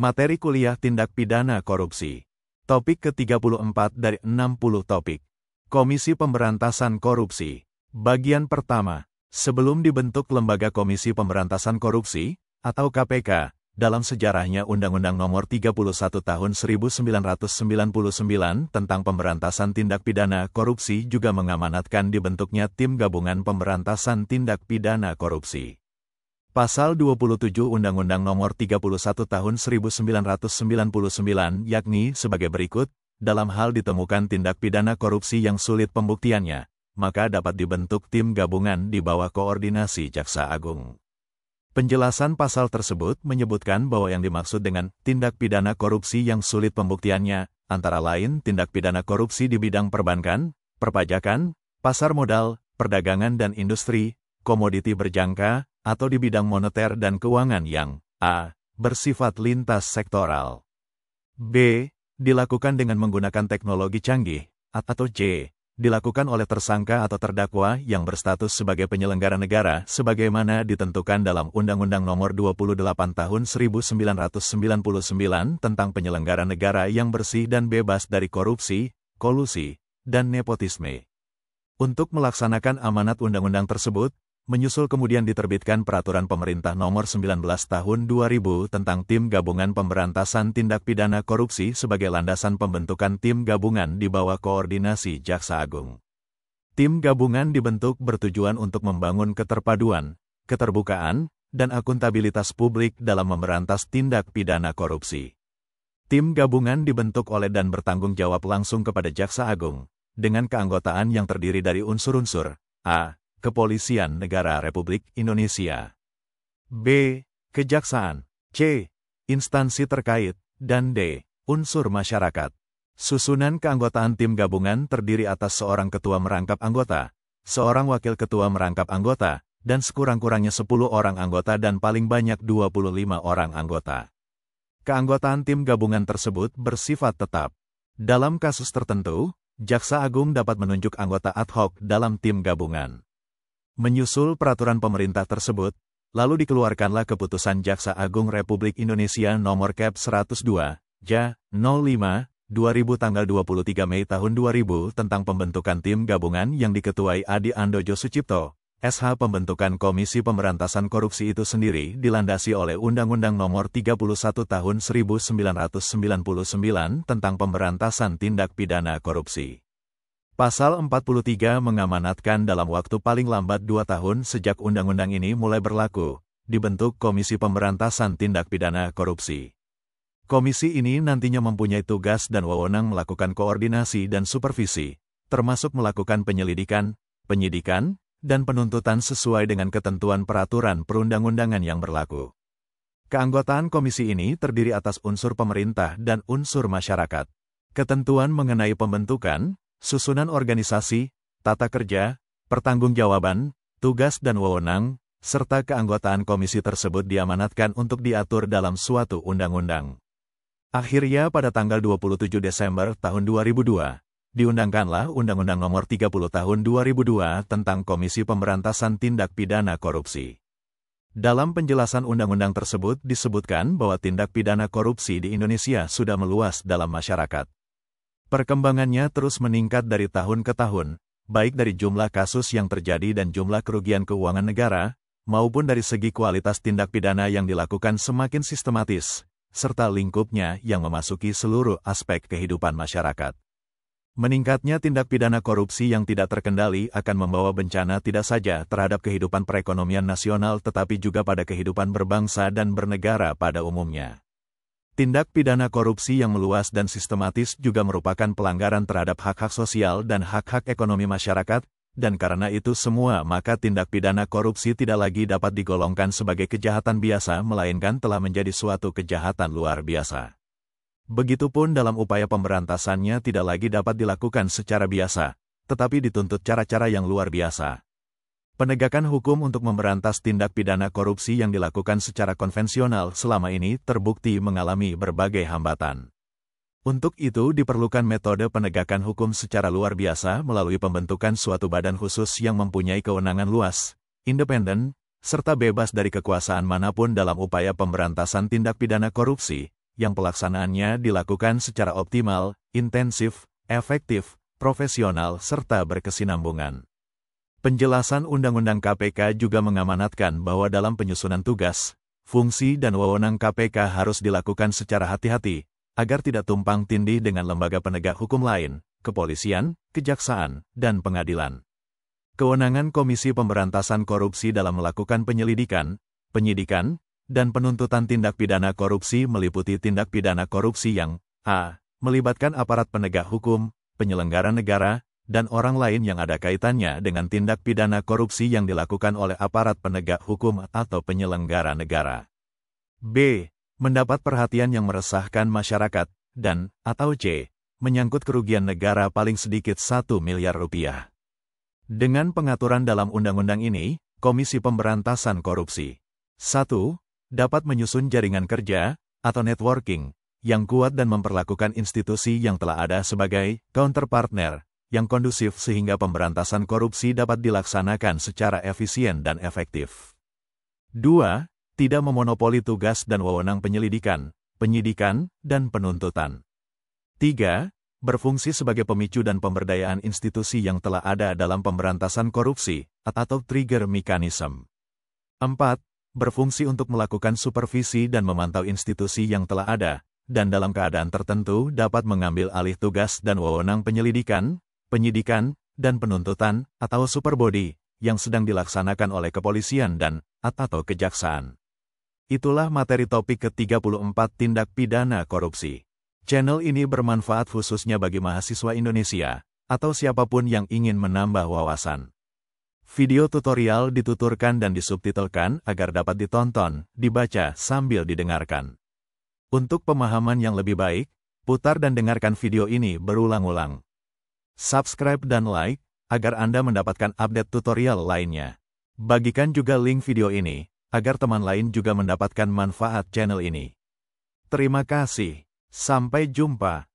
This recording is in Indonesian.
Materi kuliah tindak pidana korupsi. Topik ke-34 dari 60 topik. Komisi Pemberantasan Korupsi. Bagian pertama. Sebelum dibentuk Lembaga Komisi Pemberantasan Korupsi, atau KPK, dalam sejarahnya Undang-Undang Nomor 31 Tahun 1999 tentang Pemberantasan Tindak Pidana Korupsi juga mengamanatkan dibentuknya Tim Gabungan Pemberantasan Tindak Pidana Korupsi. Pasal 27 Undang-Undang Nomor 31 Tahun 1999 yakni sebagai berikut, dalam hal ditemukan tindak pidana korupsi yang sulit pembuktiannya, maka dapat dibentuk tim gabungan di bawah koordinasi Jaksa Agung. Penjelasan pasal tersebut menyebutkan bahwa yang dimaksud dengan tindak pidana korupsi yang sulit pembuktiannya, antara lain tindak pidana korupsi di bidang perbankan, perpajakan, pasar modal, perdagangan dan industri, komoditi berjangka, atau di bidang moneter dan keuangan yang a. bersifat lintas sektoral, b. dilakukan dengan menggunakan teknologi canggih, atau c. dilakukan oleh tersangka atau terdakwa yang berstatus sebagai penyelenggara negara sebagaimana ditentukan dalam Undang-Undang Nomor 28 Tahun 1999 tentang penyelenggara negara yang bersih dan bebas dari korupsi, kolusi, dan nepotisme. Untuk melaksanakan amanat undang-undang tersebut, menyusul kemudian diterbitkan Peraturan Pemerintah Nomor 19 Tahun 2000 tentang Tim Gabungan Pemberantasan Tindak Pidana Korupsi sebagai landasan pembentukan tim gabungan di bawah koordinasi Jaksa Agung. Tim gabungan dibentuk bertujuan untuk membangun keterpaduan, keterbukaan, dan akuntabilitas publik dalam memberantas tindak pidana korupsi. Tim gabungan dibentuk oleh dan bertanggung jawab langsung kepada Jaksa Agung, dengan keanggotaan yang terdiri dari unsur-unsur a. Kepolisian Negara Republik Indonesia, b. Kejaksaan, c. Instansi terkait, dan d. Unsur masyarakat. Susunan keanggotaan tim gabungan terdiri atas seorang ketua merangkap anggota, seorang wakil ketua merangkap anggota, dan sekurang-kurangnya 10 orang anggota dan paling banyak 25 orang anggota. Keanggotaan tim gabungan tersebut bersifat tetap. Dalam kasus tertentu, Jaksa Agung dapat menunjuk anggota ad hoc dalam tim gabungan. Menyusul peraturan pemerintah tersebut, lalu dikeluarkanlah Keputusan Jaksa Agung Republik Indonesia Nomor Kep 102, JA, 05, 2000 tanggal 23 Mei tahun 2000 tentang pembentukan tim gabungan yang diketuai Adi Andojo Sucipto, SH. Pembentukan Komisi Pemberantasan Korupsi itu sendiri dilandasi oleh Undang-Undang Nomor 31 Tahun 1999 tentang Pemberantasan Tindak Pidana Korupsi. Pasal 43 mengamanatkan dalam waktu paling lambat 2 tahun sejak undang-undang ini mulai berlaku, dibentuk Komisi Pemberantasan Tindak Pidana Korupsi. Komisi ini nantinya mempunyai tugas dan wewenang melakukan koordinasi dan supervisi, termasuk melakukan penyelidikan, penyidikan, dan penuntutan sesuai dengan ketentuan peraturan perundang-undangan yang berlaku. Keanggotaan komisi ini terdiri atas unsur pemerintah dan unsur masyarakat. Ketentuan mengenai pembentukan, susunan organisasi, tata kerja, pertanggungjawaban, tugas dan wewenang, serta keanggotaan komisi tersebut diamanatkan untuk diatur dalam suatu undang-undang. Akhirnya pada tanggal 27 Desember tahun 2002, diundangkanlah Undang-Undang Nomor 30 Tahun 2002 tentang Komisi Pemberantasan Tindak Pidana Korupsi. Dalam penjelasan undang-undang tersebut disebutkan bahwa tindak pidana korupsi di Indonesia sudah meluas dalam masyarakat. Perkembangannya terus meningkat dari tahun ke tahun, baik dari jumlah kasus yang terjadi dan jumlah kerugian keuangan negara, maupun dari segi kualitas tindak pidana yang dilakukan semakin sistematis, serta lingkupnya yang memasuki seluruh aspek kehidupan masyarakat. Meningkatnya tindak pidana korupsi yang tidak terkendali akan membawa bencana tidak saja terhadap kehidupan perekonomian nasional tetapi juga pada kehidupan berbangsa dan bernegara pada umumnya. Tindak pidana korupsi yang meluas dan sistematis juga merupakan pelanggaran terhadap hak-hak sosial dan hak-hak ekonomi masyarakat, dan karena itu semua maka tindak pidana korupsi tidak lagi dapat digolongkan sebagai kejahatan biasa melainkan telah menjadi suatu kejahatan luar biasa. Begitupun dalam upaya pemberantasannya tidak lagi dapat dilakukan secara biasa, tetapi dituntut cara-cara yang luar biasa. Penegakan hukum untuk memberantas tindak pidana korupsi yang dilakukan secara konvensional selama ini terbukti mengalami berbagai hambatan. Untuk itu diperlukan metode penegakan hukum secara luar biasa melalui pembentukan suatu badan khusus yang mempunyai kewenangan luas, independen, serta bebas dari kekuasaan manapun dalam upaya pemberantasan tindak pidana korupsi, yang pelaksanaannya dilakukan secara optimal, intensif, efektif, profesional, serta berkesinambungan. Penjelasan Undang-Undang KPK juga mengamanatkan bahwa dalam penyusunan tugas, fungsi dan wewenang KPK harus dilakukan secara hati-hati, agar tidak tumpang tindih dengan lembaga penegak hukum lain, kepolisian, kejaksaan, dan pengadilan. Kewenangan Komisi Pemberantasan Korupsi dalam melakukan penyelidikan, penyidikan, dan penuntutan tindak pidana korupsi meliputi tindak pidana korupsi yang a. melibatkan aparat penegak hukum, penyelenggara negara, dan orang lain yang ada kaitannya dengan tindak pidana korupsi yang dilakukan oleh aparat penegak hukum atau penyelenggara negara. b. Mendapat perhatian yang meresahkan masyarakat, dan atau c. Menyangkut kerugian negara paling sedikit 1 miliar rupiah. Dengan pengaturan dalam undang-undang ini, Komisi Pemberantasan Korupsi 1. Dapat menyusun jaringan kerja, atau networking, yang kuat dan memperlakukan institusi yang telah ada sebagai counterpartner, yang kondusif sehingga pemberantasan korupsi dapat dilaksanakan secara efisien dan efektif. 2. Tidak memonopoli tugas dan wewenang penyelidikan, penyidikan, dan penuntutan. 3. Berfungsi sebagai pemicu dan pemberdayaan institusi yang telah ada dalam pemberantasan korupsi, atau trigger mechanism. 4. Berfungsi untuk melakukan supervisi dan memantau institusi yang telah ada, dan dalam keadaan tertentu dapat mengambil alih tugas dan wewenang penyelidikan, penyidikan, dan penuntutan, atau superbody, yang sedang dilaksanakan oleh kepolisian dan atau kejaksaan. Itulah materi topik ke-34 tindak pidana korupsi. Channel ini bermanfaat khususnya bagi mahasiswa Indonesia, atau siapapun yang ingin menambah wawasan. Video tutorial dituturkan dan disubtitelkan agar dapat ditonton, dibaca, sambil didengarkan. Untuk pemahaman yang lebih baik, putar dan dengarkan video ini berulang-ulang. Subscribe dan like, agar Anda mendapatkan update tutorial lainnya. Bagikan juga link video ini, agar teman lain juga mendapatkan manfaat channel ini. Terima kasih. Sampai jumpa.